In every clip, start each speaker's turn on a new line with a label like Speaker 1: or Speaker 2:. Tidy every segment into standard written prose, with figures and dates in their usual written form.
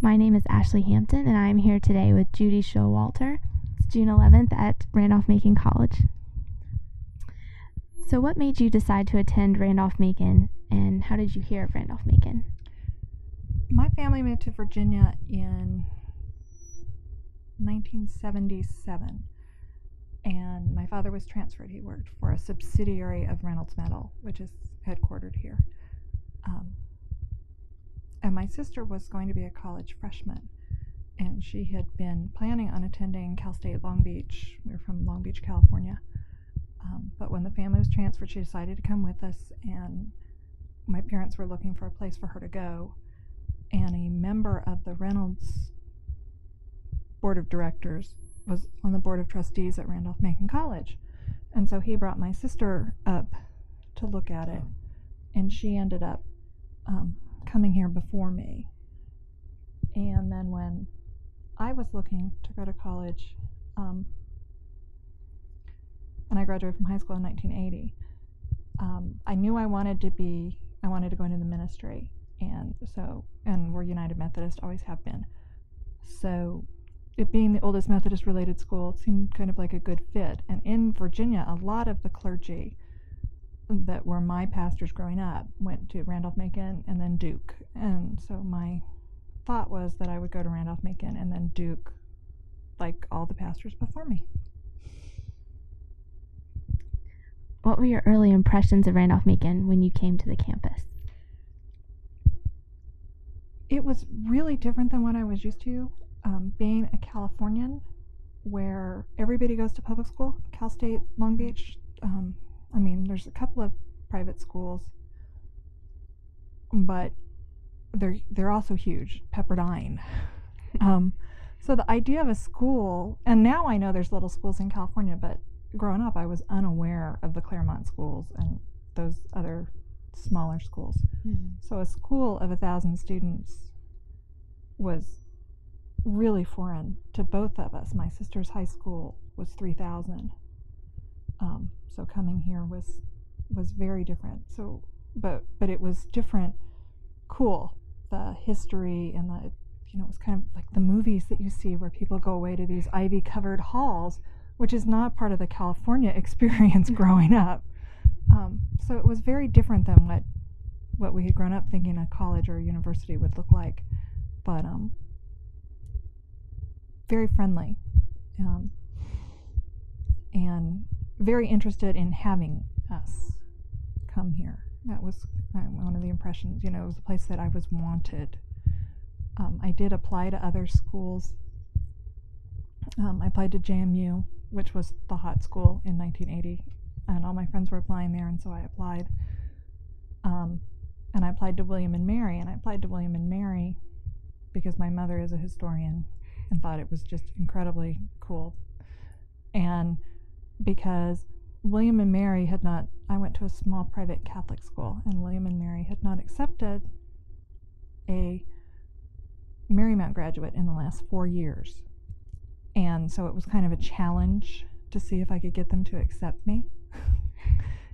Speaker 1: My name is Ashley Hampton, and I am here today with Judee Showalter. It's June 11th at Randolph-Macon College. So what made you decide to attend Randolph-Macon, and how did you hear of Randolph-Macon?
Speaker 2: My family moved to Virginia in 1977, and my father was transferred. He worked for a subsidiary of Reynolds Metal, which is headquartered here. And my sister was going to be a college freshman, and she had been planning on attending Cal State Long Beach. We were from Long Beach, California. But when the family was transferred, she decided to come with us, and my parents were looking for a place for her to go. And a member of the Reynolds Board of Directors was on the Board of Trustees at Randolph-Macon College. And so he brought my sister up to look at it, and she ended up coming here before me. And then when I was looking to go to college, and I graduated from high school in 1980, I knew I wanted to go into the ministry, and we're United Methodist, always have been. So it being the oldest Methodist related school, it seemed kind of like a good fit. And in Virginia, a lot of the clergy that were my pastors growing up went to Randolph-Macon and then Duke. And so my thought was that I would go to Randolph-Macon and then Duke, like all the pastors before me.
Speaker 1: What were your early impressions of Randolph-Macon when you came to the campus?
Speaker 2: It was really different than what I was used to. Being a Californian, where everybody goes to public school, Cal State, Long Beach. There's a couple of private schools, but they're also huge, Pepperdine. So the idea of a school, and now I know there's little schools in California, but growing up I was unaware of the Claremont schools and those other smaller schools. Mm-hmm. So a school of 1,000 students was really foreign to both of us. My sister's high school was 3,000. So coming here was very different. So, but it was different, cool. The history and it was kind of like the movies that you see where people go away to these ivy-covered halls, which is not part of the California experience growing up. So it was very different than what we had grown up thinking a college or a university would look like, but very friendly, and very interested in having us come here. That was one of the impressions. It was a place that I was wanted. I did apply to other schools. I applied to JMU, which was the hot school in 1980, and all my friends were applying there, and so I applied. And I applied to William and Mary, and I applied to William and Mary because my mother is a historian and thought it was just incredibly cool. And because William and Mary I went to a small private Catholic school, and William and Mary had not accepted a Marymount graduate in the last 4 years. And so it was kind of a challenge to see if I could get them to accept me.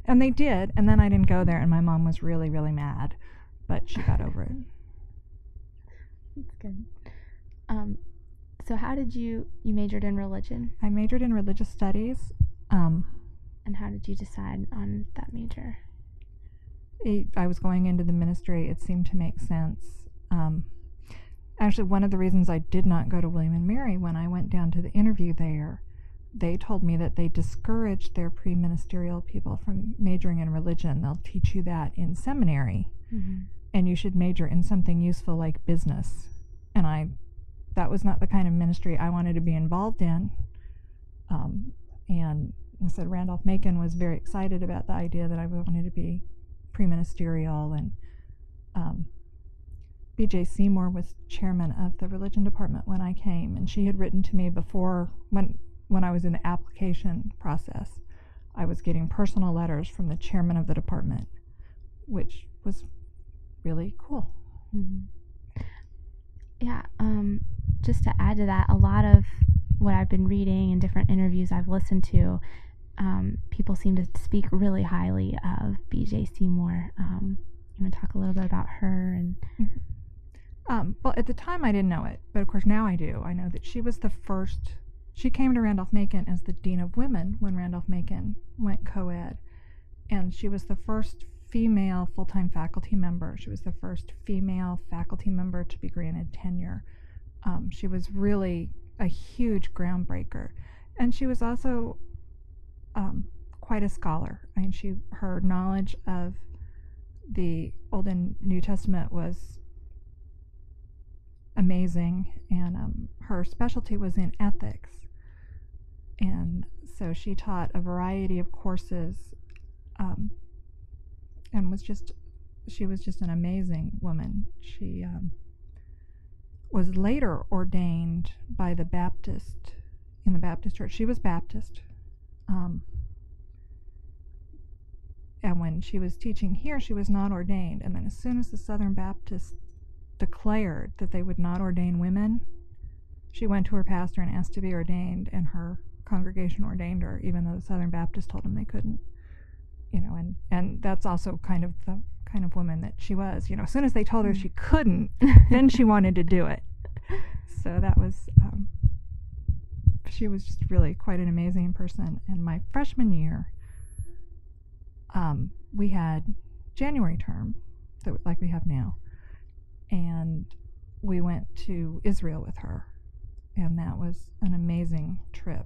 Speaker 2: And they did, and then I didn't go there, and my mom was really, really mad, but she got over it.
Speaker 1: That's good. So how did you majored in religion?
Speaker 2: I majored in religious studies.
Speaker 1: And how did you decide on that major?
Speaker 2: I was going into the ministry. It seemed to make sense. Actually, one of the reasons I did not go to William and Mary, when I went down to the interview there, they told me that they discouraged their pre-ministerial people from majoring in religion. They'll teach you that in seminary, mm-hmm. and you should major in something useful like business. And that was not the kind of ministry I wanted to be involved in. And I said Randolph-Macon was very excited about the idea that I wanted to be pre-ministerial, and B.J. Seymour was chairman of the religion department when I came, and she had written to me before, when I was in the application process, I was getting personal letters from the chairman of the department, which was really cool.
Speaker 1: Mm-hmm. Yeah, just to add to that, a lot of what I've been reading and different interviews I've listened to, people seem to speak really highly of B.J. Seymour. You want to talk a little bit about her? And
Speaker 2: Well, at the time I didn't know it, but of course now I do. I know that she was the first. She came to Randolph-Macon as the Dean of Women when Randolph-Macon went co-ed, and she was the first female full-time faculty member. She was the first female faculty member to be granted tenure. She was really a huge groundbreaker, and she was also quite a scholar. I mean, her knowledge of the Old and New Testament was amazing, and her specialty was in ethics, and so she taught a variety of courses, and she was just an amazing woman. She was later ordained by the Baptist in the Baptist church. She was Baptist, and when she was teaching here, she was not ordained. And then as soon as the Southern Baptists declared that they would not ordain women, she went to her pastor and asked to be ordained, and her congregation ordained her, even though the Southern Baptists told them they couldn't. And that's also kind of the kind of woman that she was. As soon as they told her she couldn't, then she wanted to do it. So that was, she was just really quite an amazing person. And my freshman year, we had January term, so like we have now, and we went to Israel with her, and that was an amazing trip.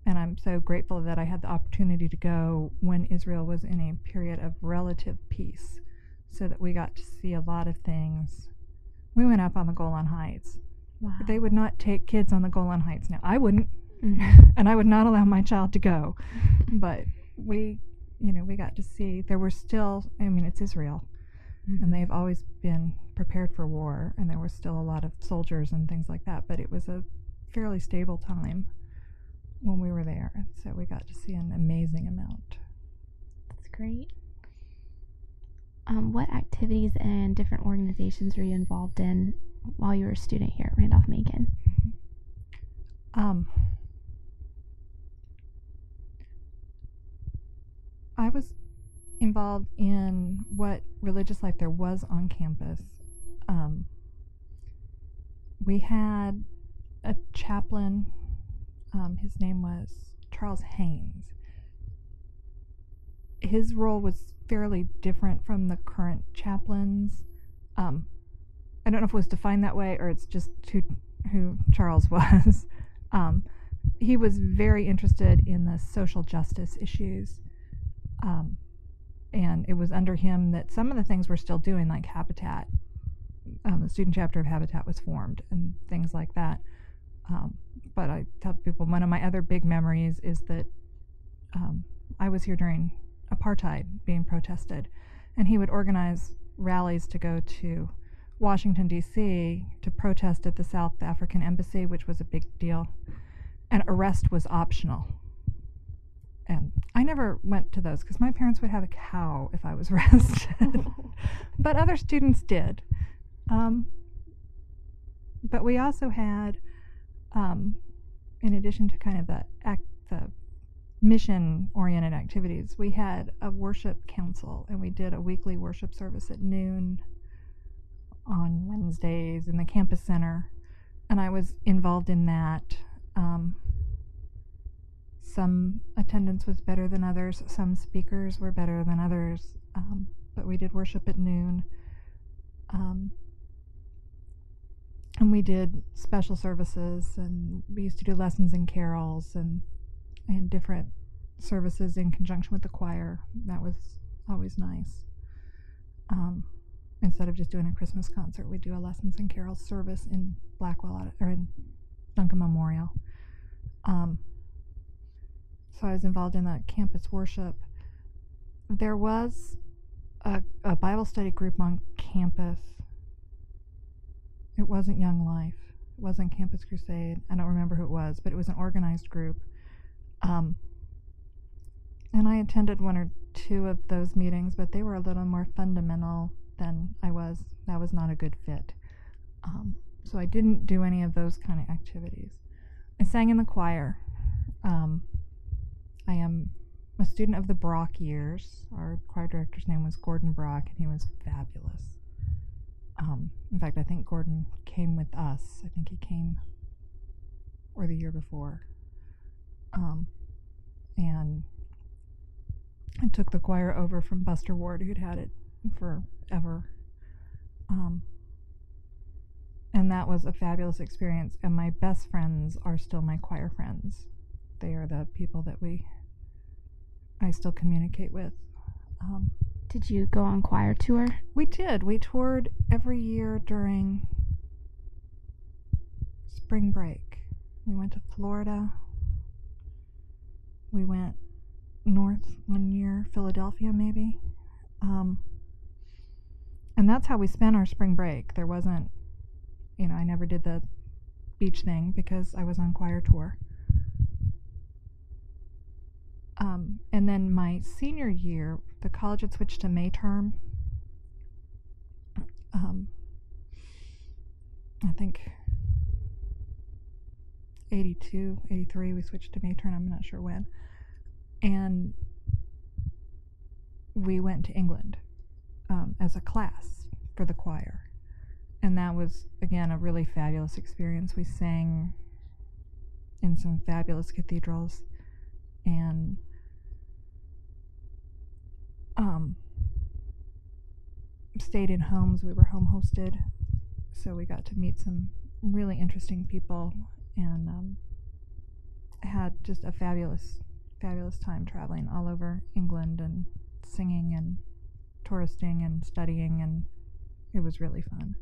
Speaker 2: And I'm so grateful that I had the opportunity to go when Israel was in a period of relative peace, so that we got to see a lot of things. We went up on the Golan Heights.
Speaker 1: Wow.
Speaker 2: They would not take kids on the Golan Heights. Now, I wouldn't,
Speaker 1: Mm-hmm.
Speaker 2: and I would not allow my child to go. But we got to see, there were still, it's Israel,
Speaker 1: Mm-hmm.
Speaker 2: and they've always been prepared for war, and there were still a lot of soldiers and things like that, but it was a fairly stable time when we were there, and so we got to see an amazing amount.
Speaker 1: That's great. What activities and different organizations were you involved in while you were a student here at Randolph-Macon?
Speaker 2: I was involved in what religious life there was on campus. We had a chaplain. His name was Charles Haynes. His role was fairly different from the current chaplains. I don't know if it was defined that way or it's just who Charles was. He was very interested in the social justice issues. And it was under him that some of the things we're still doing, like Habitat, the student chapter of Habitat was formed and things like that. But I tell people one of my other big memories is that I was here during apartheid being protested, and he would organize rallies to go to Washington, D.C. to protest at the South African Embassy, which was a big deal, and arrest was optional. And I never went to those because my parents would have a cow if I was arrested. But other students did. But we also had, in addition to kind of the mission-oriented activities, we had a worship council, and we did a weekly worship service at noon on Wednesdays in the campus center, and I was involved in that. Some attendance was better than others, some speakers were better than others, but we did worship at noon. And we did special services, and we used to do lessons and carols and different services in conjunction with the choir. That was always nice. Instead of just doing a Christmas concert, we'd do a lessons and carols service in Blackwell or in Duncan Memorial. So I was involved in the campus worship. There was a Bible study group on campus. It wasn't Young Life. It wasn't Campus Crusade. I don't remember who it was, but it was an organized group. And I attended one or two of those meetings, but they were a little more fundamental than I was. That was not a good fit. So I didn't do any of those kind of activities. I sang in the choir. I am a student of the Brock years. Our choir director's name was Gordon Brock, and he was fabulous. In fact, I think Gordon came with us. I think he came, or the year before. And I took the choir over from Buster Ward, who'd had it forever. And that was a fabulous experience. And my best friends are still my choir friends. They are the people that I still communicate with.
Speaker 1: Did you go on choir tour?
Speaker 2: We did. We toured every year during spring break. We went to Florida. We went north one year, Philadelphia maybe. And that's how we spent our spring break. There wasn't, I never did the beach thing because I was on choir tour. And then my senior year, the college had switched to May term. I think 82, 83, we switched to May term. I'm not sure when. And we went to England as a class for the choir. And that was, again, a really fabulous experience. We sang in some fabulous cathedrals and stayed in homes. We were home hosted, so we got to meet some really interesting people and had just a fabulous time traveling all over England and singing and touristing and studying, and it was really fun.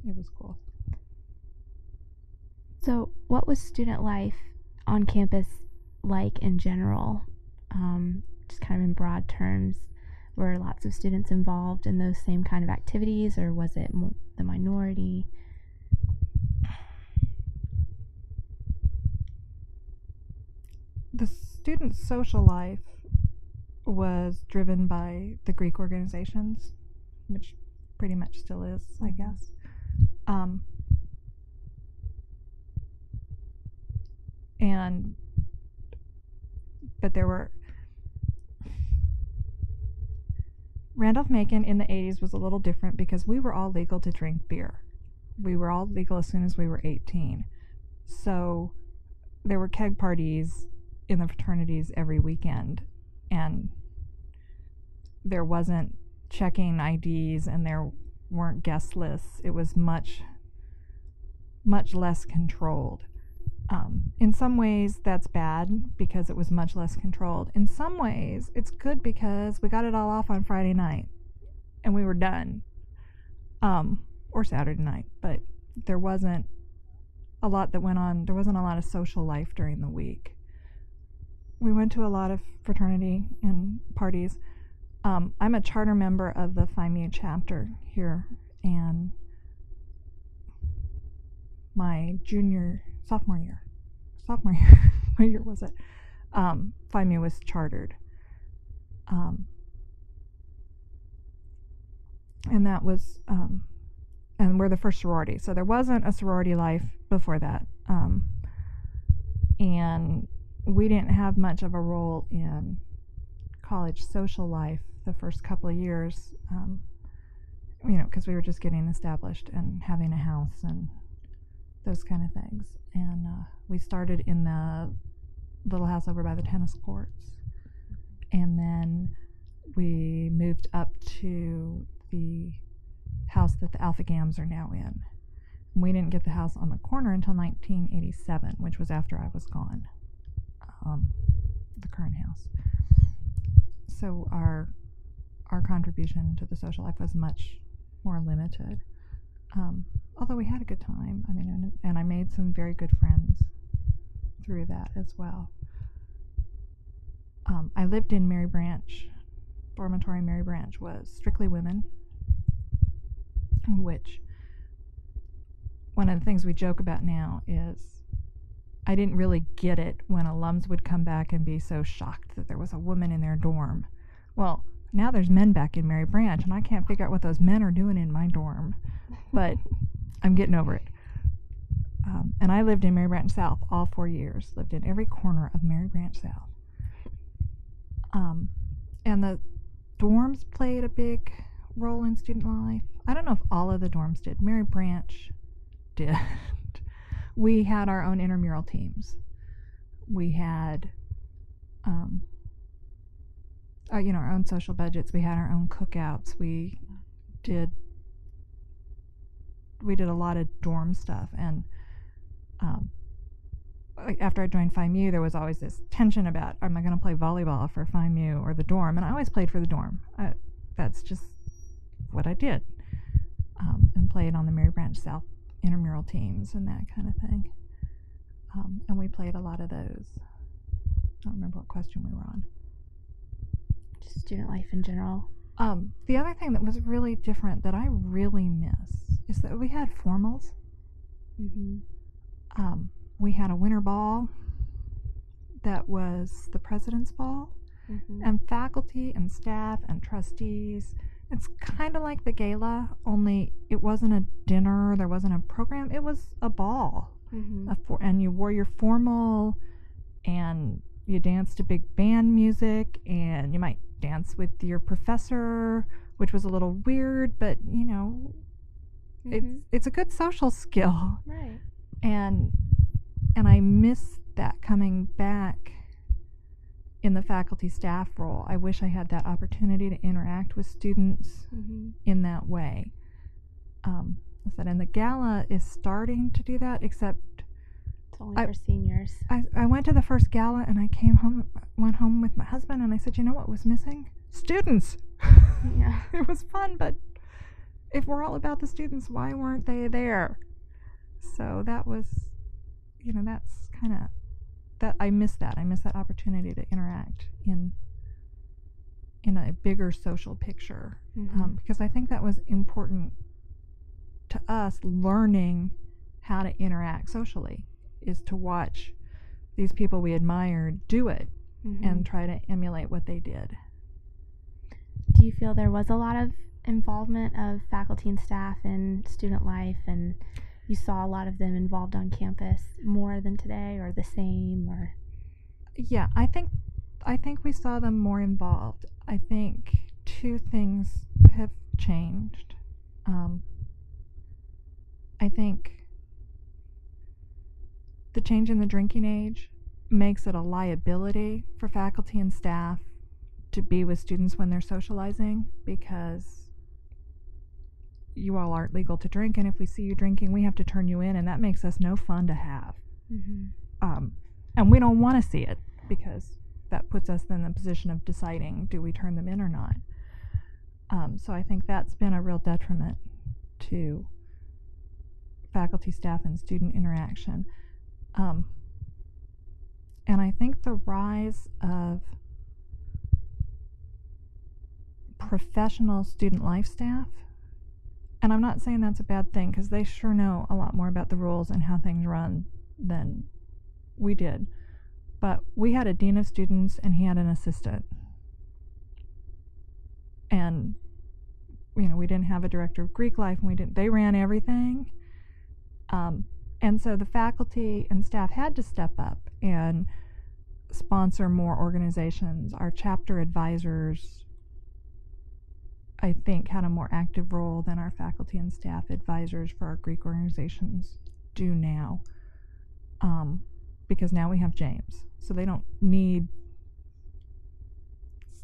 Speaker 2: It was cool.
Speaker 1: So what was student life on campus like in general? Just kind of in broad terms, were lots of students involved in those same kind of activities, or was it the minority?
Speaker 2: The student social life was driven by the Greek organizations, which pretty much still is, I guess. But there were Randolph-Macon in the 80s was a little different because we were all legal to drink beer. We were all legal as soon as we were 18. So there were keg parties in the fraternities every weekend, and there wasn't checking IDs and there weren't guest lists. It was much less controlled. In some ways that's bad because it was much less controlled. In some ways it's good because we got it all off on Friday night and we were done, or Saturday night, but there wasn't a lot that went on. There wasn't a lot of social life during the week. We went to a lot of fraternity and parties. I'm a charter member of the Phi Mu chapter here, and my sophomore year, what year was it? Phi Mu was chartered. And that was, and we're the first sorority, so there wasn't a sorority life before that. And we didn't have much of a role in college social life the first couple of years, because we were just getting established and having a house and those kind of things. And we started in the little house over by the tennis courts, and then we moved up to the house that the Alpha Gams are now in. And we didn't get the house on the corner until 1987, which was after I was gone, the current house. So our contribution to the social life was much more limited, although we had a good time. I mean, and I made some very good friends through that as well. I lived in Mary Branch. Dormitory Mary Branch was strictly women, which one of the things we joke about now is I didn't really get it when alums would come back and be so shocked that there was a woman in their dorm. Well, now there's men back in Mary Branch, and I can't figure out what those men are doing in my dorm, but I'm getting over it. And I lived in Mary Branch South all 4 years, lived in every corner of Mary Branch South. And the dorms played a big role in student life. I don't know if all of the dorms did. Mary Branch did. We had our own intramural teams. We had, our own social budgets. We had our own cookouts. We did a lot of dorm stuff. And after I joined Phi Mu, there was always this tension about, am I going to play volleyball for Phi Mu or the dorm? And I always played for the dorm. That's just what I did. And played on the Mary Branch South intramural teams and that kind of thing. And we played a lot of those. I don't remember what question we were on.
Speaker 1: Just student life in general.
Speaker 2: The other thing that was really different that I really miss is that we had formals.
Speaker 1: Mm-hmm.
Speaker 2: We had a winter ball that was the president's ball.
Speaker 1: Mm-hmm.
Speaker 2: And faculty and staff and trustees, it's kind of like the gala, only it wasn't a dinner, there wasn't a program, it was a ball.
Speaker 1: Mm-hmm.
Speaker 2: And you wore your formal, and you danced to big band music, and you might dance with your professor, which was a little weird, but
Speaker 1: Mm-hmm.
Speaker 2: it's a good social skill.
Speaker 1: Right.
Speaker 2: And I miss that coming back in the faculty staff role. I wish I had that opportunity to interact with students
Speaker 1: Mm-hmm.
Speaker 2: in that way. And the gala is starting to do that, except
Speaker 1: It's only for seniors.
Speaker 2: I went to the first gala and I went home with my husband, and I said, you know what was missing? Students.
Speaker 1: Yeah.
Speaker 2: It was fun, but if we're all about the students, why weren't they there? So that was, that's kind of, that I miss that. I miss that opportunity to interact in a bigger social picture.
Speaker 1: Mm-hmm.
Speaker 2: Because I think that was important to us, learning how to interact socially, is to watch these people we admired do it.
Speaker 1: Mm-hmm.
Speaker 2: And try to emulate what they did.
Speaker 1: Do you feel there was a lot of involvement of faculty and staff in student life, and you saw a lot of them involved on campus more than today, or the same, or?
Speaker 2: Yeah, I think we saw them more involved. I think two things have changed. I think the change in the drinking age makes it a liability for faculty and staff to be with students when they're socializing, because you all aren't legal to drink, and if we see you drinking, we have to turn you in, and that makes us no fun to have.
Speaker 1: Mm-hmm.
Speaker 2: And we don't want to see it, because that puts us in the position of deciding, do we turn them in or not? So I think that's been a real detriment to faculty, staff, and student interaction. And I think the rise of professional student life staff, and I'm not saying that's a bad thing, because they sure know a lot more about the rules and how things run than we did, but we had a dean of students and he had an assistant, and we didn't have a director of Greek life, and they ran everything. And so the faculty and staff had to step up and sponsor more organizations. Our chapter advisors, I think, had a more active role than our faculty and staff advisors for our Greek organizations do now, because now we have James, so they don't need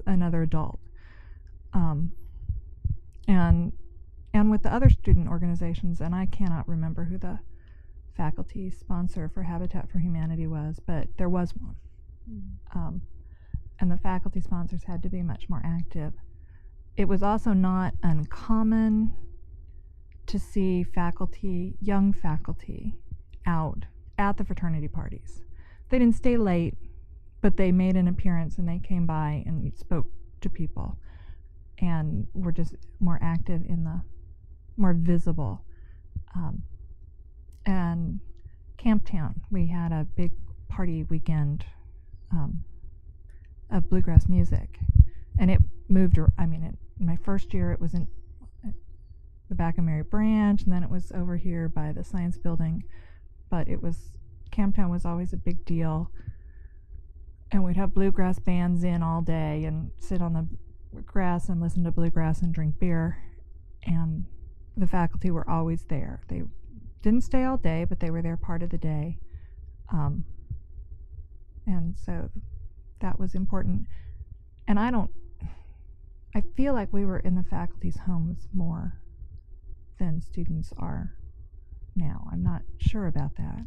Speaker 2: another adult. And with the other student organizations, and I cannot remember who the faculty sponsor for Habitat for Humanity was, but there was one. Mm-hmm. And the faculty sponsors had to be much more active. It was also not uncommon to see faculty, young faculty, out at the fraternity parties. They didn't stay late, but they made an appearance and they came by and spoke to people, and were just more active more visible. And Camptown, we had a big party weekend of bluegrass music, and it moved. In my first year, it was in the back of Mary Branch, and then it was over here by the Science Building. But Camptown was always a big deal, and we'd have bluegrass bands in all day and sit on the grass and listen to bluegrass and drink beer, and the faculty were always there. They didn't stay all day, but they were there part of the day. And so that was important. And I feel like we were in the faculty's homes more than students are now. I'm not sure about that.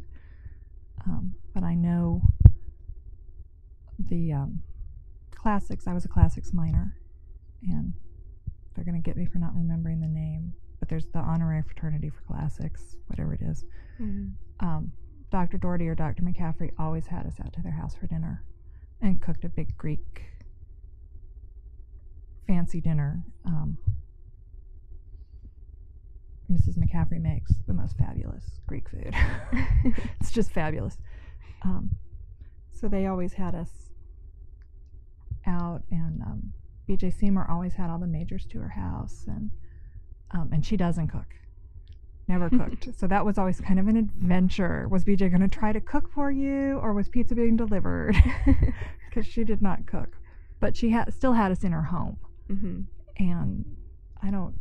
Speaker 2: But I know the classics, I was a classics minor, and they're going to get me for not remembering the name, but there's the honorary fraternity for classics, whatever it is. Dr. Doherty or Dr. McCaffrey always had us out to their house for dinner and cooked a big Greek fancy dinner. Mrs. McCaffrey makes the most fabulous Greek food. It's just fabulous. So they always had us out, and B.J. Seymour always had all the majors to her house, and she doesn't cook. Never cooked. So that was always kind of an adventure. Was BJ going to try to cook for you, or was pizza being delivered? Because she did not cook. But she still had us in her home. And I don't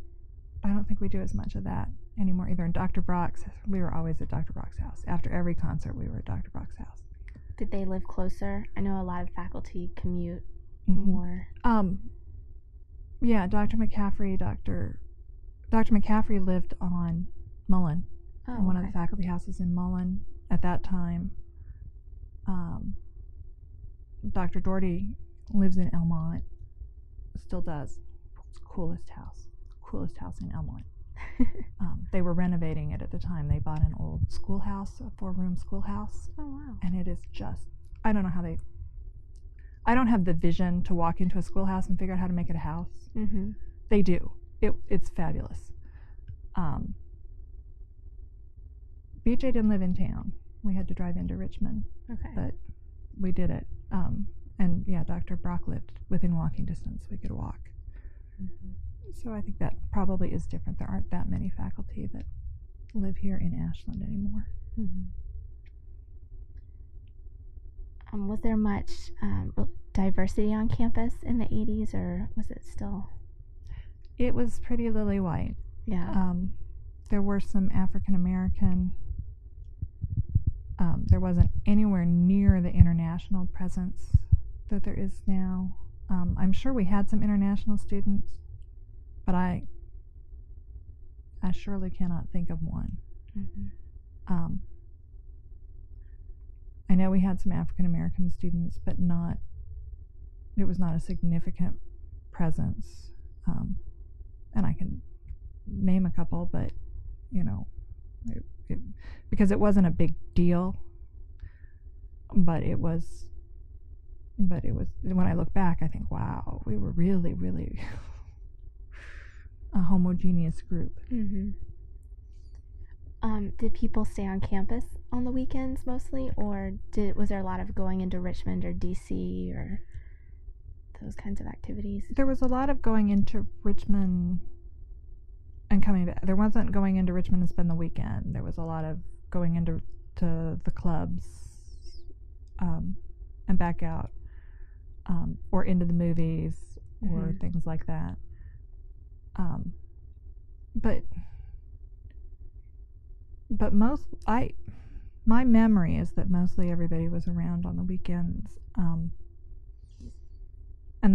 Speaker 2: think we do as much of that anymore either. And Dr. Brock's, we were always at Dr. Brock's house. After every concert, we were at Dr. Brock's house.
Speaker 1: Did they live closer? I know a lot of faculty commute more.
Speaker 2: Yeah, Dr. McCaffrey lived on Mullen, in one of the faculty houses in Mullen at that time. Dr. Doherty lives in Elmont, still does. It's the coolest house in Elmont. They were renovating it at the time. They bought an old schoolhouse, a 4-room schoolhouse.
Speaker 1: Oh, wow.
Speaker 2: And it is just, I don't know how I don't have the vision to walk into a schoolhouse and figure out how to make it a house. They do. It's fabulous. BJ didn't live in town. We had to drive into Richmond.
Speaker 1: Okay.
Speaker 2: But we did it. And yeah, Dr. Brock lived within walking distance. We could walk. So I think that probably is different. There aren't that many faculty that live here in Ashland anymore.
Speaker 1: Was there much diversity on campus in the 80s, or was it still?
Speaker 2: It was pretty lily white.
Speaker 1: Yeah.
Speaker 2: There were some African American. There wasn't anywhere near the international presence that there is now. I'm sure we had some international students, but I surely cannot think of one. I know we had some African American students, but it was not a significant presence. And I can name a couple, but because it wasn't a big deal, but it was when I look back, I think, wow, we were really, really a homogeneous group.
Speaker 1: Did people stay on campus on the weekends mostly, or was there a lot of going into Richmond or DC or those kinds of activities?
Speaker 2: There was a lot of going into Richmond and coming back. There wasn't going into Richmond and spend the weekend. There was a lot of going into the clubs and back out, or into the movies or things like that. But my memory is that mostly everybody was around on the weekends, and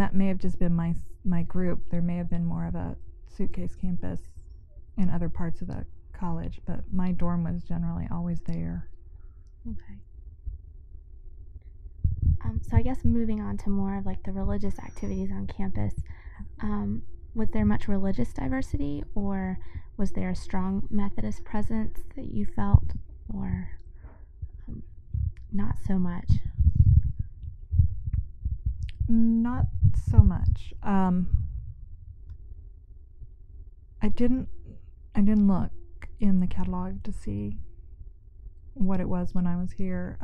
Speaker 2: that may have just been my group. There may have been more of a suitcase campus in other parts of the college, but my dorm was generally always there.
Speaker 1: Okay. So I guess moving on to more of like the religious activities on campus, was there much religious diversity, or was there a strong Methodist presence that you felt, or not so much?
Speaker 2: Not so much. I didn't look in the catalog to see what it was when I was here.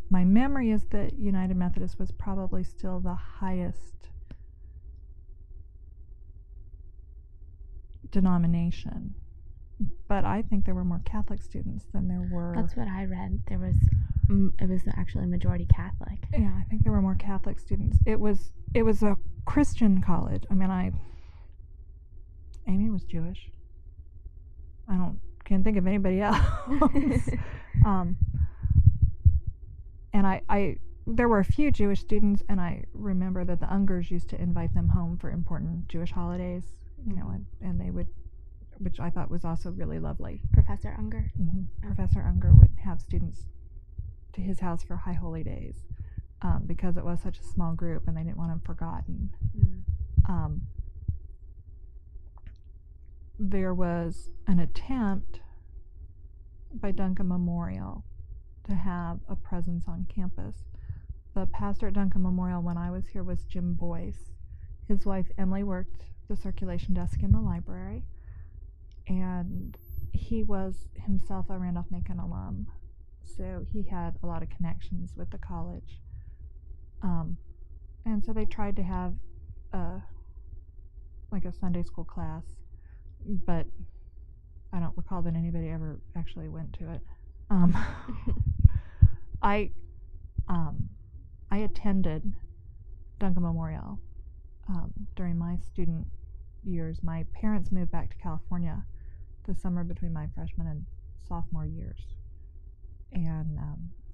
Speaker 2: My memory is that United Methodist was probably still the highest denomination, but I think there were more Catholic students than there were.
Speaker 1: That's what I read. It was actually majority Catholic.
Speaker 2: Yeah, I think there were more Catholic students. It was a Christian college. I mean, Amy was Jewish. Can't think of anybody else. And I there were a few Jewish students, and I remember that the Ungers used to invite them home for important Jewish holidays, and they would, which I thought was also really lovely.
Speaker 1: Professor Unger?
Speaker 2: Mm-hmm. Professor Unger would have students to his house for High Holy Days, because it was such a small group and they didn't want them forgotten. There was an attempt by Duncan Memorial to have a presence on campus. The pastor at Duncan Memorial when I was here was Jim Boyce. His wife Emily worked the circulation desk in the library, and he was himself a Randolph-Macon alum, so he had a lot of connections with the college. And so they tried to have like a Sunday school class, but I don't recall that anybody ever actually went to it. I attended Duncan Memorial during my student years. My parents moved back to California the summer between my freshman and sophomore years, and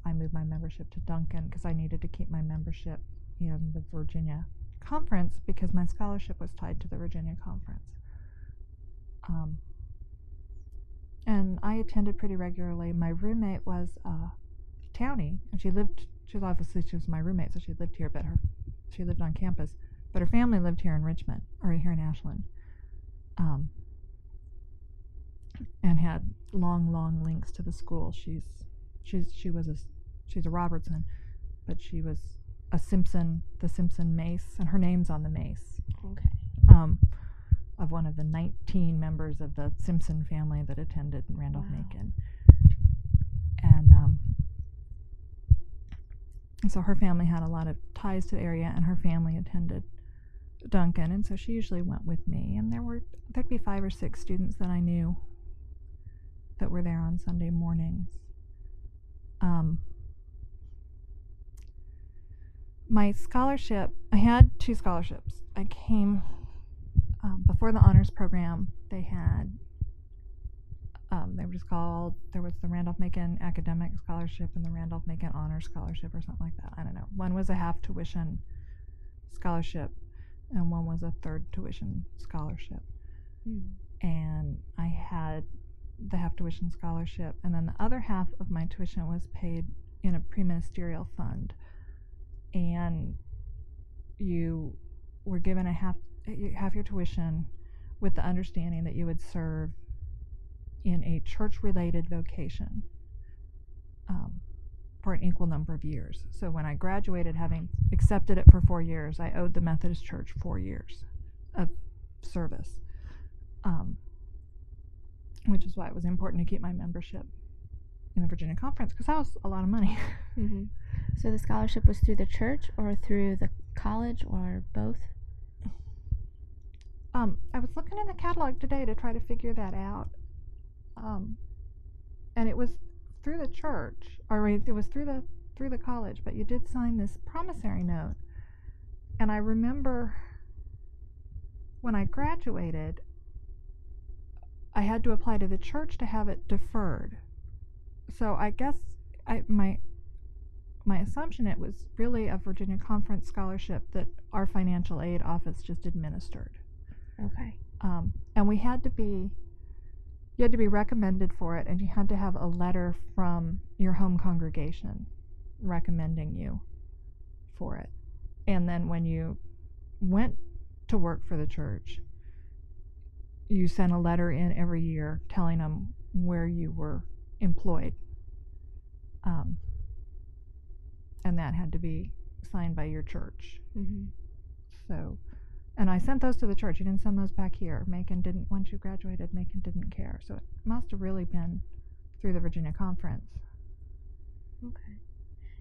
Speaker 2: I moved my membership to Duncan because I needed to keep my membership in the Virginia Conference because my scholarship was tied to the Virginia Conference. And I attended pretty regularly. My roommate was Townie, and she was my roommate, so she lived here, but she lived on campus, but her family lived here in Richmond, or here in Ashland, and had long links to the school. She's a Robertson, but she was a Simpson, the Simpson Mace, and her name's on the mace.
Speaker 1: Okay.
Speaker 2: Of one of the 19 members of the Simpson family that attended Randolph-Macon. And so her family had a lot of ties to the area, and her family attended Duncan, and so she usually went with me, and there'd be 5 or 6 students that I knew that were there on Sunday mornings. My scholarship, I had 2 scholarships. I came before the honors program. They had there was the Randolph-Macon Academic Scholarship and the Randolph-Macon Honors Scholarship or something like that. I don't know. One was a half tuition scholarship and one was a third tuition scholarship. And I had the half tuition scholarship, and then the other half of my tuition was paid in a pre-ministerial fund, and you were given half your tuition with the understanding that you would serve in a church-related vocation for an equal number of years. So when I graduated, having accepted it for 4 years, I owed the Methodist Church 4 years of service, which is why it was important to keep my membership in the Virginia Conference, because that was a lot of money.
Speaker 1: Mm-hmm. So the scholarship was through the church or through the college or both?
Speaker 2: I was looking in the catalog today to try to figure that out. And it was through the church, or it was through the college, but you did sign this promissory note. And I remember when I graduated, I had to apply to the church to have it deferred. So I guess my assumption, it was really a Virginia Conference scholarship that our financial aid office just administered.
Speaker 1: Okay.
Speaker 2: And you had to be recommended for it, and you had to have a letter from your home congregation recommending you for it. And then when you went to work for the church, you sent a letter in every year telling them where you were employed. And that had to be signed by your church.
Speaker 1: Mm-hmm.
Speaker 2: So, and I sent those to the church. You didn't send those back here. Macon didn't, once you graduated, Macon didn't care. So it must have really been through the Virginia Conference.
Speaker 1: Okay.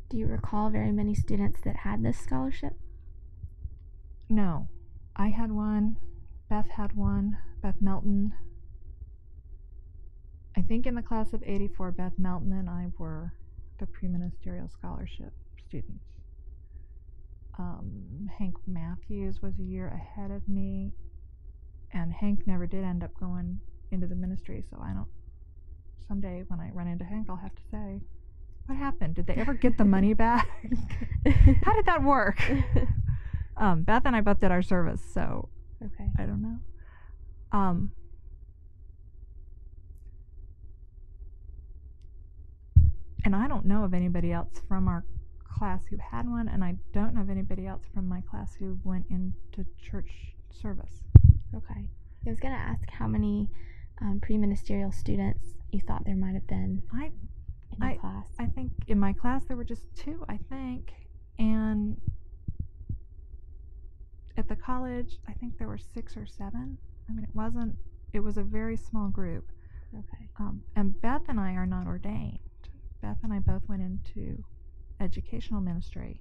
Speaker 1: Do you recall very many students that had this scholarship?
Speaker 2: No. I had one. Beth had one. Beth Melton. think in the class of 84, Beth Melton and I were the pre-ministerial scholarship students. Hank Matthews was a year ahead of me, and Hank never did end up going into the ministry, so I don't, someday when I run into Hank, I'll have to say, what happened? Did they ever get the money back? How did that work? Beth and I both did our service, so
Speaker 1: okay.
Speaker 2: I don't know. And I don't know of anybody else from our class who had one, and I don't know of anybody else from my class who went into church service.
Speaker 1: Okay. I was going to ask how many pre-ministerial students you thought there might have been in your class.
Speaker 2: I think in my class there were just 2, I think, and at the college I think there were 6 or 7. I mean, it was a very small group.
Speaker 1: Okay.
Speaker 2: And Beth and I are not ordained. Beth and I both went into educational ministry,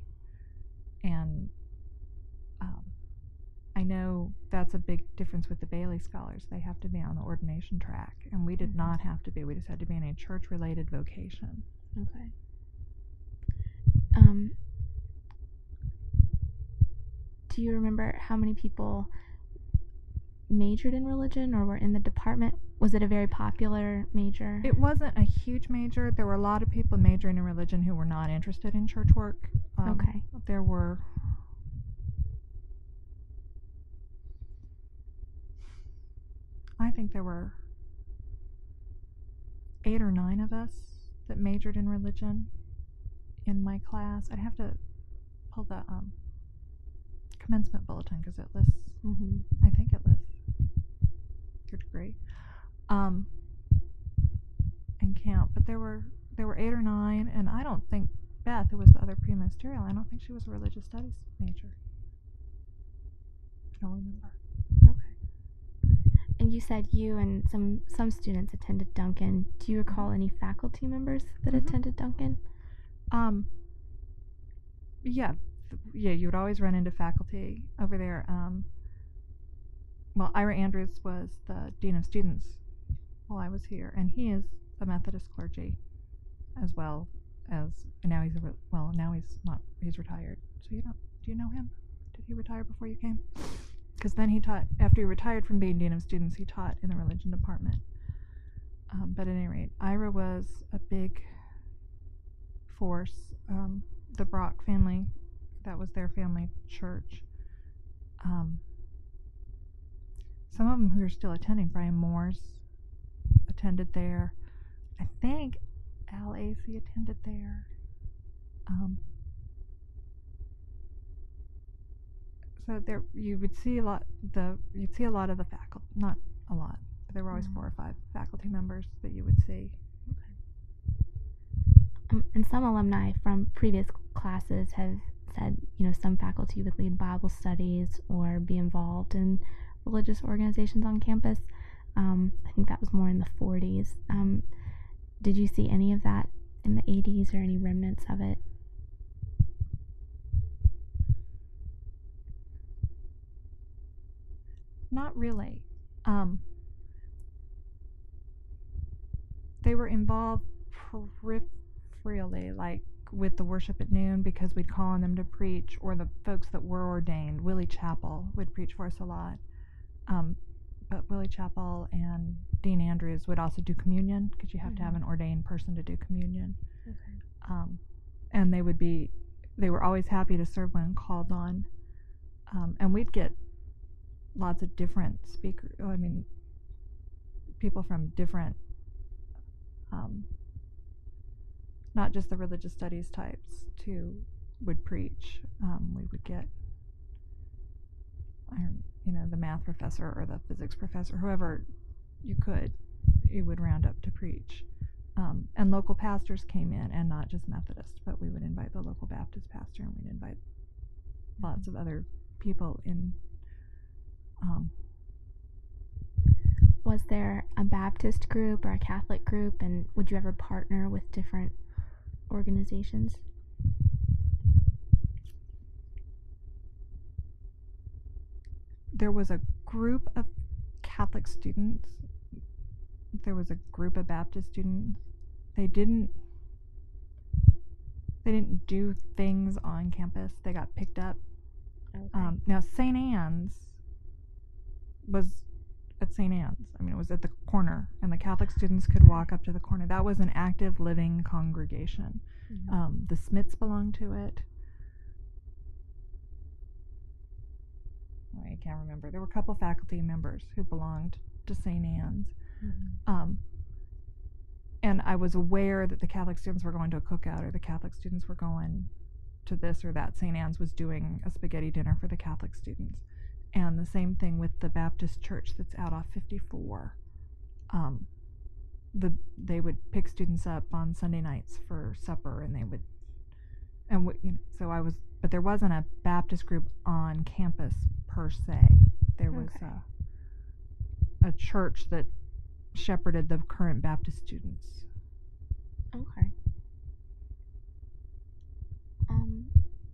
Speaker 2: and I know that's a big difference with the Bailey scholars. They have to be on the ordination track, and we did not have to be. We just had to be in a church-related vocation.
Speaker 1: Okay. Do you remember how many people majored in religion or were in the department? Was it a very popular major?
Speaker 2: It wasn't a huge major. There were a lot of people majoring in religion who were not interested in church work.
Speaker 1: Okay.
Speaker 2: There were, I think there were 8 or 9 of us that majored in religion in my class. I'd have to pull the commencement bulletin because it lists, I think it lists your degree, and count. But there were 8 or 9, and I don't think Beth, who was the other pre-ministerial, I don't think she was a religious studies major. I don't remember.
Speaker 1: Okay. And you said you and some students attended Duncan. Do you recall any faculty members that attended Duncan?
Speaker 2: Yeah, you would always run into faculty over there. Well, Ira Andrews was the dean of students while I was here, and he is a Methodist clergy as well as, and now he's retired. So do you know him? Did he retire before you came? Because then he taught, after he retired from being dean of students, he taught in the religion department. But at any rate, Ira was a big force. The Brock family, that was their family church. Some of them who are still attending, Brian Morse attended there. I think Al Acey attended there. So there you would see a lot of the faculty, not a lot, but there were always 4 or 5 faculty members that you would see.
Speaker 1: Okay. And some alumni from previous classes have said, some faculty would lead Bible studies or be involved in religious organizations on campus. I think that was more in the 40s. Did you see any of that in the 80s or any remnants of it?
Speaker 2: Not really. They were involved peripherally, like with the worship at noon, because we'd call on them to preach, or the folks that were ordained. Willie Chappell would preach for us a lot. But Willie Chappell and Dean Andrews would also do communion, because you have to have an ordained person to do communion. Okay. And they were always happy to serve when called on. And we'd get lots of different speakers. I mean, people from different, not just the religious studies types, would preach. We would get, the math professor or the physics professor, whoever you would round up to preach. And local pastors came in, and not just Methodist, but we would invite the local Baptist pastor, and we'd invite lots of other people in.
Speaker 1: Was there a Baptist group or a Catholic group, and would you ever partner with different organizations?
Speaker 2: There was a group of Catholic students there was a group of Baptist students. They didn't do things on campus. They got picked up.
Speaker 1: Okay.
Speaker 2: Now St. Anne's was at St. Anne's. I mean, it was at the corner, and the Catholic students could walk up to the corner. That was an active living congregation.
Speaker 1: Mm-hmm.
Speaker 2: The Smiths belonged to it. I can't remember. There were a couple faculty members who belonged to St. Anne's.
Speaker 1: Mm-hmm.
Speaker 2: And I was aware that the Catholic students were going to a cookout, or the Catholic students were going to this or that. St. Anne's was doing a spaghetti dinner for the Catholic students. And the same thing with the Baptist church that's out off 54. They would pick students up on Sunday nights for supper, and they would, and so I was, but there wasn't a Baptist group on campus per se. There was a church that shepherded the current Baptist students.
Speaker 1: Okay.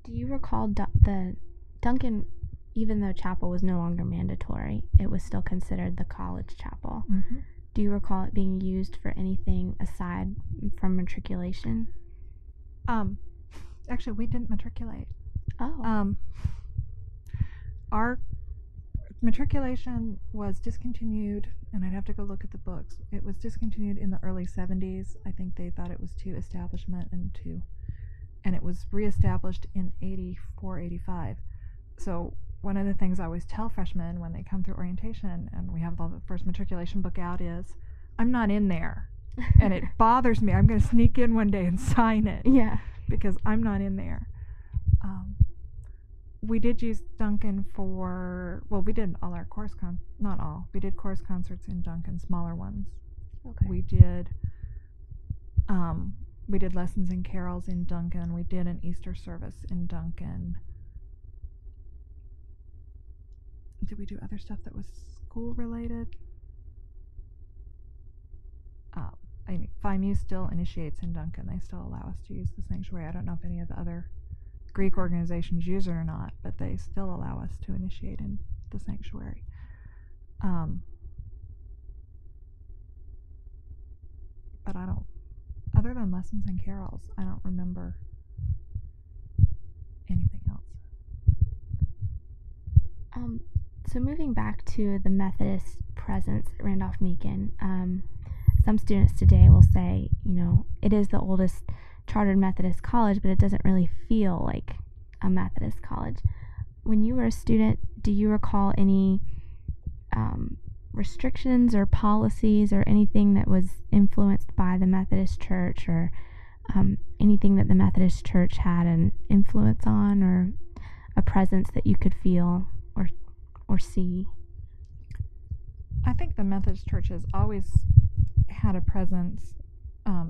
Speaker 1: Do you recall the Duncan, even though chapel was no longer mandatory, it was still considered the college chapel?
Speaker 2: Mm-hmm.
Speaker 1: Do you recall it being used for anything aside from matriculation?
Speaker 2: Actually, we didn't matriculate.
Speaker 1: Oh.
Speaker 2: Our matriculation was discontinued, and I'd have to go look at the books. It was discontinued in the early 70s. I think they thought it was too establishment and it was reestablished in 84, 85. So one of the things I always tell freshmen when they come through orientation and we have the first matriculation book out is, I'm not in there. And it bothers me. I'm going to sneak in one day and sign it.
Speaker 1: Yeah.
Speaker 2: Because I'm not in there. We did use Duncan for, well, we did all our chorus not all. We did chorus concerts in Duncan, smaller ones.
Speaker 1: Okay.
Speaker 2: We did lessons and carols in Duncan. We did an Easter service in Duncan. Did we do other stuff that was school related? I mean, FIMU still initiates in Duncan. They still allow us to use the sanctuary. I don't know if any of the other Greek organizations use it or not, but they still allow us to initiate in the sanctuary. But I don't, other than lessons and carols, I don't remember anything else.
Speaker 1: So moving back to the Methodist presence at Randolph-Macon, some students today will say, it is the oldest chartered Methodist college, but it doesn't really feel like a Methodist college. When you were a student, do you recall any restrictions or policies or anything that was influenced by the Methodist Church, or anything that the Methodist Church had an influence on, or a presence that you could feel or see?
Speaker 2: I think the Methodist Church has always had a presence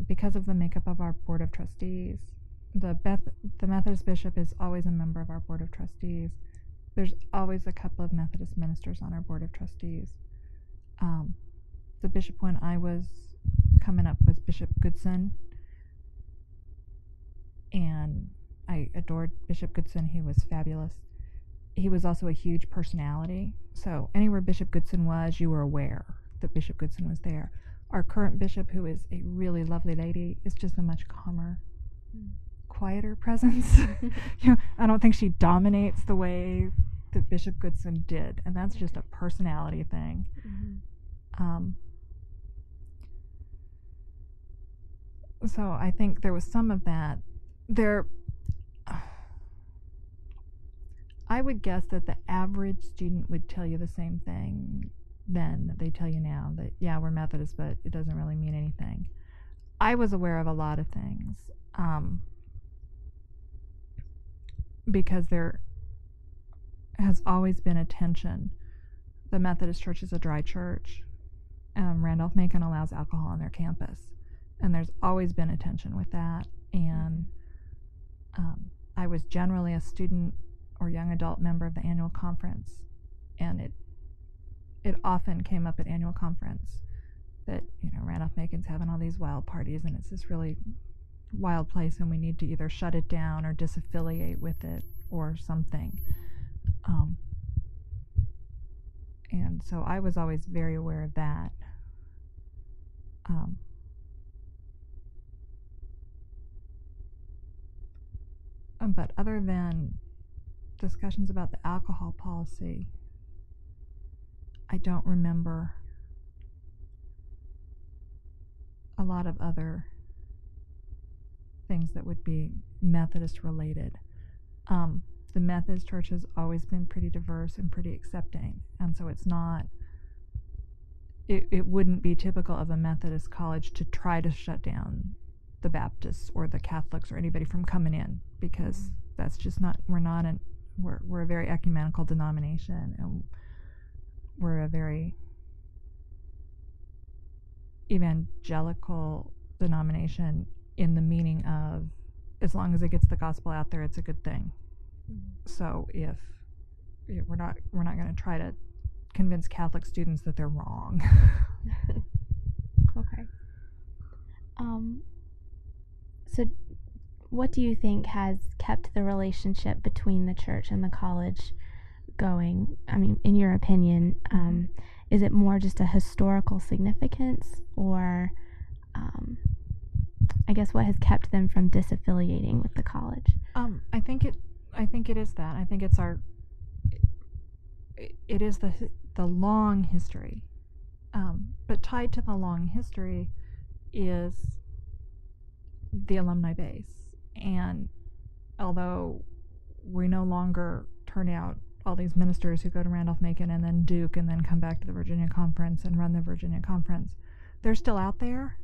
Speaker 2: because of the makeup of our Board of Trustees. The Methodist bishop is always a member of our Board of Trustees. There's always a couple of Methodist ministers on our Board of Trustees. The bishop when I was coming up was Bishop Goodson, and I adored Bishop Goodson. He was fabulous. He was also a huge personality, so anywhere Bishop Goodson was, you were aware that Bishop Goodson was there. Our current bishop, who is a really lovely lady, is just a much calmer, quieter presence. I don't think she dominates the way that Bishop Goodson did, and that's just a personality thing. Mm-hmm. So I think there was some of that. I would guess that the average student would tell you the same thing then that they tell you now, that yeah, we're Methodist, but it doesn't really mean anything. I was aware of a lot of things because there has always been a tension. The Methodist Church is a dry church. Randolph-Macon allows alcohol on their campus, and there's always been a tension with that. And I was generally a student or young adult member of the annual conference, and it often came up at annual conference that Randolph-Macon's having all these wild parties, and it's this really wild place, and we need to either shut it down or disaffiliate with it or something. And so I was always very aware of that. But other than discussions about the alcohol policy, I don't remember a lot of other things that would be Methodist related. The Methodist Church has always been pretty diverse and pretty accepting, and so it's not, it wouldn't be typical of a Methodist college to try to shut down the Baptists or the Catholics or anybody from coming in, because that's just not, we're a very ecumenical denomination, and we're a very evangelical denomination in the meaning of, as long as it gets the gospel out there, it's a good thing. So if we're not going to try to convince Catholic students that they're wrong.
Speaker 1: Okay. So what do you think has kept the relationship between the church and the college going? I mean, in your opinion, is it more just a historical significance, or I guess what has kept them from disaffiliating with the college?
Speaker 2: I think it is that. I think it is the long history. But tied to the long history is the alumni base. And although we no longer turn out all these ministers who go to Randolph-Macon and then Duke and then come back to the Virginia Conference and run the Virginia Conference, they're still out there.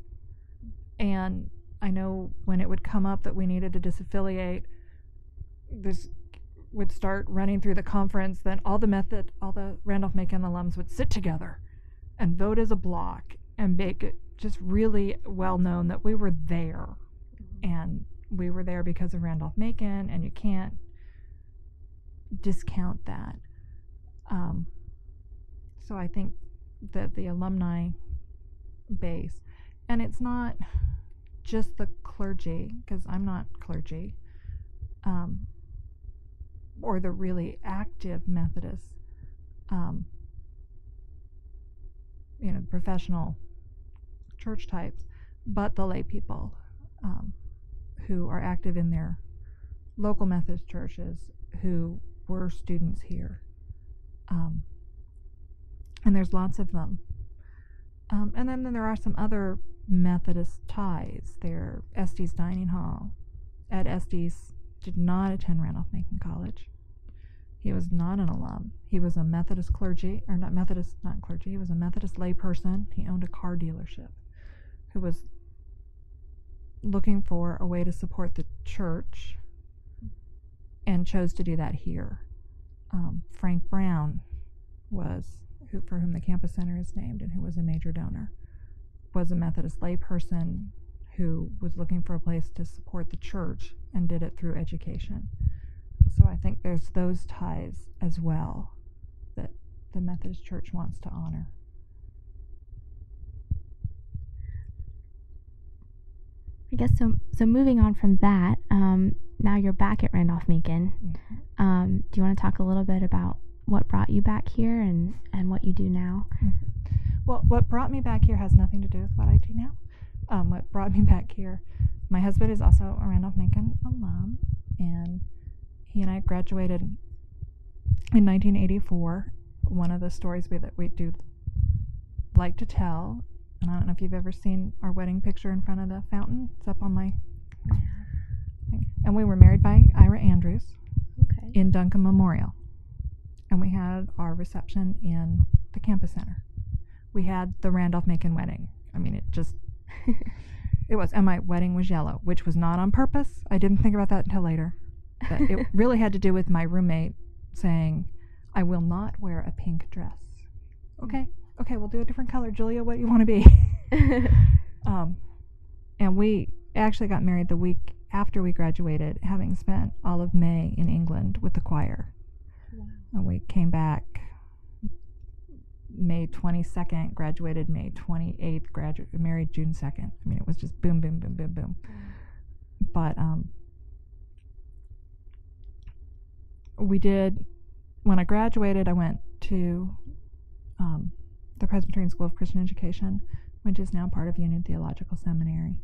Speaker 2: And I know when it would come up that we needed to disaffiliate, this would start running through the conference, then all the Randolph-Macon alums would sit together and vote as a block and make it just really well known that we were there. And we were there because of Randolph-Macon, and you can't discount that. So I think that the alumni base, and it's not just the clergy, because I'm not clergy, or the really active Methodists, professional church types, but the lay people who are active in their local Methodist churches, who were students here. And there's lots of them. And then there are some other Methodist ties. There, Estes Dining Hall. Ed Estes did not attend Randolph-Macon College. He was not an alum. He was a Methodist clergy, or not clergy, he was a Methodist layperson. He owned a car dealership, who was looking for a way to support the church and chose to do that here. Frank Brown for whom the campus center is named and who was a major donor, was a Methodist layperson who was looking for a place to support the church and did it through education. So I think there's those ties as well that the Methodist Church wants to honor.
Speaker 1: I guess so moving on from that, now you're back at Randolph-Macon.
Speaker 2: Mm-hmm.
Speaker 1: Do you want to talk a little bit about what brought you back here and what you do now?
Speaker 2: Mm-hmm. Well, what brought me back here has nothing to do with what I do now. What brought me back here, my husband is also a Randolph-Macon alum, and he and I graduated in 1984. One of the stories that we do like to tell, and I don't know if you've ever seen our wedding picture in front of the fountain. It's up on my thing. And we were married by Ira Andrews in Duncan Memorial. And we had our reception in the campus center. We had the Randolph-Macon wedding. I mean, it just, it was, and my wedding was yellow, which was not on purpose. I didn't think about that until later. But it really had to do with my roommate saying, I will not wear a pink dress. Okay, we'll do a different color. Julia, what do you want to be? And we actually got married the week after we graduated, having spent all of May in England with the choir. Wow. And we came back May 22nd, graduated May 28th, married June 2nd. I mean, it was just boom, boom, boom, boom, boom. But we did, when I graduated, I went to the Presbyterian School of Christian Education, which is now part of Union Theological Seminary.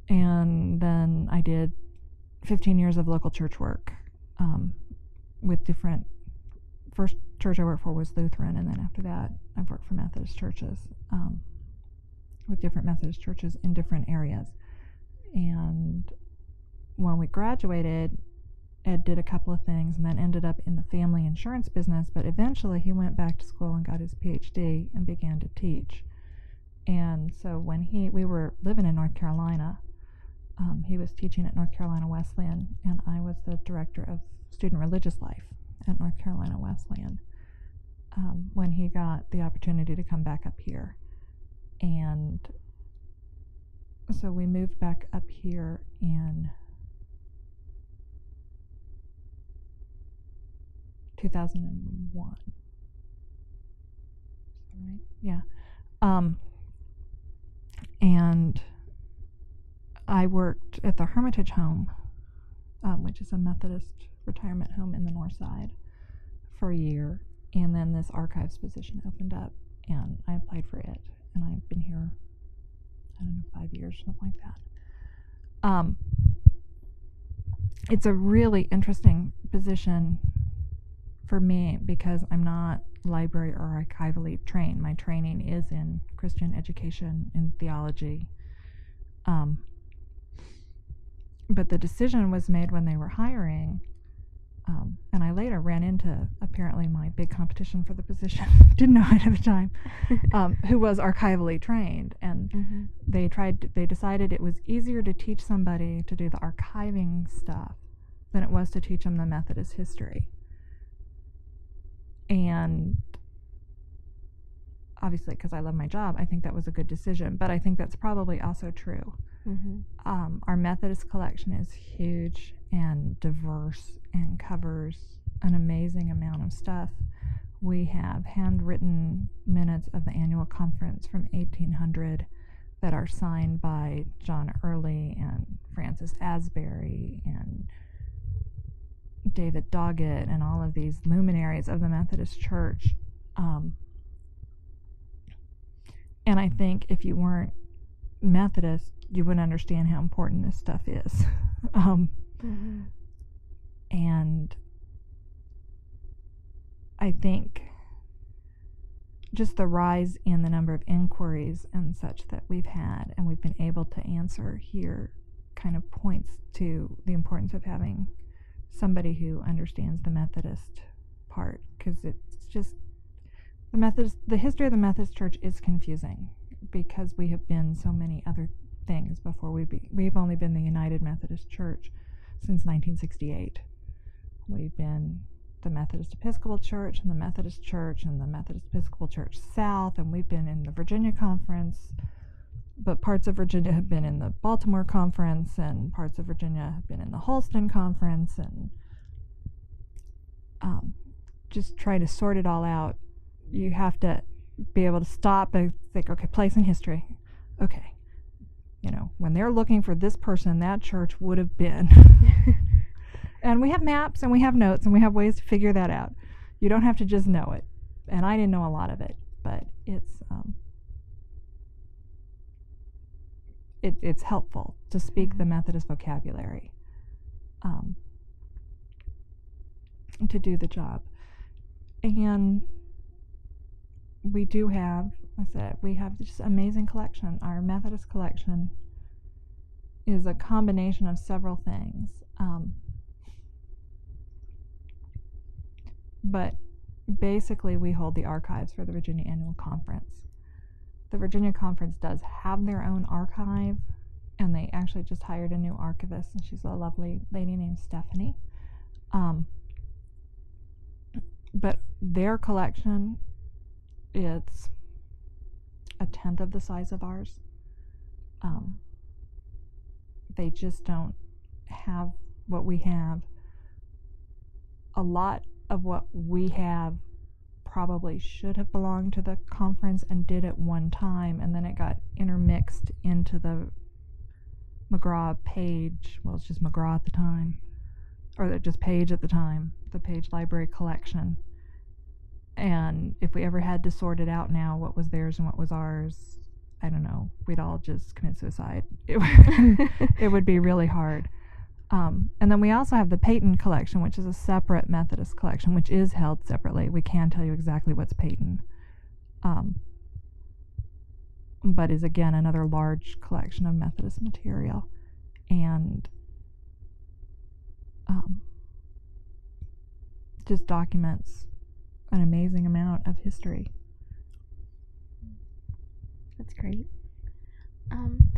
Speaker 2: And then I did 15 years of local church work with different. First church I worked for was Lutheran, and then after that I've worked for Methodist churches, with different Methodist churches in different areas. And when we graduated, Ed did a couple of things and then ended up in the family insurance business, but eventually he went back to school and got his PhD and began to teach. And so when we were living in North Carolina, he was teaching at North Carolina Wesleyan, and I was the director of student religious life at North Carolina Wesleyan, when he got the opportunity to come back up here. And so we moved back up here in 2001. Right? Yeah. And I worked at the Hermitage Home, which is a Methodist retirement home in the North Side, for a year. And then this archives position opened up, and I applied for it. And I've been here, 5 years, something like that. It's a really interesting position for me because I'm not library or archivally trained. My training is in Christian education and theology. But the decision was made when they were hiring, and I later ran into apparently my big competition for the position, didn't know it at the time, who was archivally trained, and they decided it was easier to teach somebody to do the archiving stuff than it was to teach them the Methodist history. And obviously, because I love my job, I think that was a good decision, but I think that's probably also true. Our Methodist collection is huge and diverse and covers an amazing amount of stuff. We have handwritten minutes of the annual conference from 1800 that are signed by John Early and Francis Asbury and David Doggett and all of these luminaries of the Methodist Church. And I think if you weren't Methodist, you wouldn't understand how important this stuff is. And I think just the rise in the number of inquiries and such that we've had and we've been able to answer here kind of points to the importance of having somebody who understands the Methodist part, because it's just the history of the Methodist Church is confusing because we have been so many other things before we've only been the United Methodist Church since 1968. We've been the Methodist Episcopal Church and the Methodist Church and the Methodist Episcopal Church South, and we've been in the Virginia Conference, but parts of Virginia have been in the Baltimore Conference, and parts of Virginia have been in the Holston Conference, and just try to sort it all out. You have to be able to stop and think, okay, place in history. Okay, when they're looking for this person, that church would have been. And we have maps and we have notes and we have ways to figure that out. You don't have to just know it. And I didn't know a lot of it, but it's helpful to speak the Methodist vocabulary to do the job. And we do have, we have this amazing collection. Our Methodist collection is a combination of several things. But basically, we hold the archives for the Virginia Annual Conference. The Virginia Conference does have their own archive, and they actually just hired a new archivist, and she's a lovely lady named Stephanie. But their collection, it's a tenth of the size of ours. They just don't have what we have. A lot of what we have probably should have belonged to the conference and did at one time, and then it got intermixed into the McGraw-Page, well, it's just McGraw at the time, or just Page at the time, the Page Library Collection. And if we ever had to sort it out now, what was theirs and what was ours, I don't know, we'd all just commit suicide. It would be really hard. And then we also have the Peyton collection, which is a separate Methodist collection, which is held separately. We can tell you exactly what's Peyton. But is again another large collection of Methodist material. And just documents an amazing amount of history.
Speaker 1: That's great.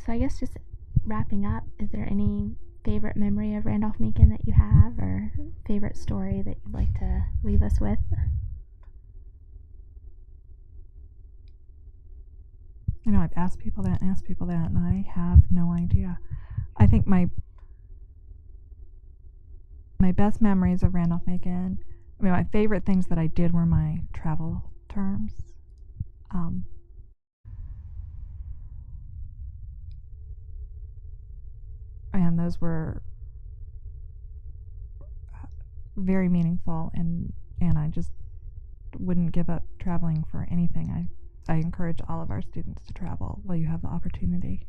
Speaker 1: So I guess just wrapping up, is there any favorite memory of Randolph-Macon that you have, or favorite story that you'd like to leave us with?
Speaker 2: You know, I've asked people that and asked people that, and I have no idea. I think my best memories of Randolph-Macon, I mean, my favorite things that I did were my travel terms. And those were very meaningful, and I just wouldn't give up traveling for anything. I encourage all of our students to travel while you have the opportunity,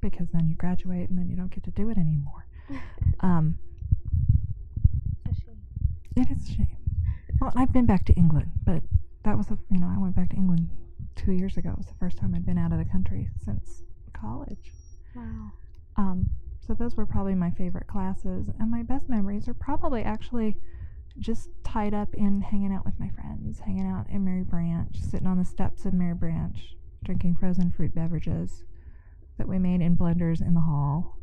Speaker 2: because then you graduate and then you don't get to do it anymore.
Speaker 1: It's a shame.
Speaker 2: It is a shame. Well, I've been back to England, but that was I went back to England 2 years ago. It was the first time I'd been out of the country since college.
Speaker 1: Wow.
Speaker 2: So those were probably my favorite classes, and my best memories are probably actually just tied up in hanging out with my friends, hanging out in Mary Branch, sitting on the steps of Mary Branch, drinking frozen fruit beverages that we made in blenders in the hall,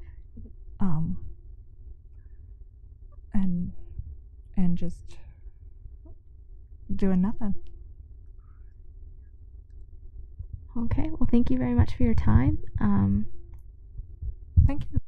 Speaker 2: and just doing nothing.
Speaker 1: Okay, well, thank you very much for your time.
Speaker 2: Thank you.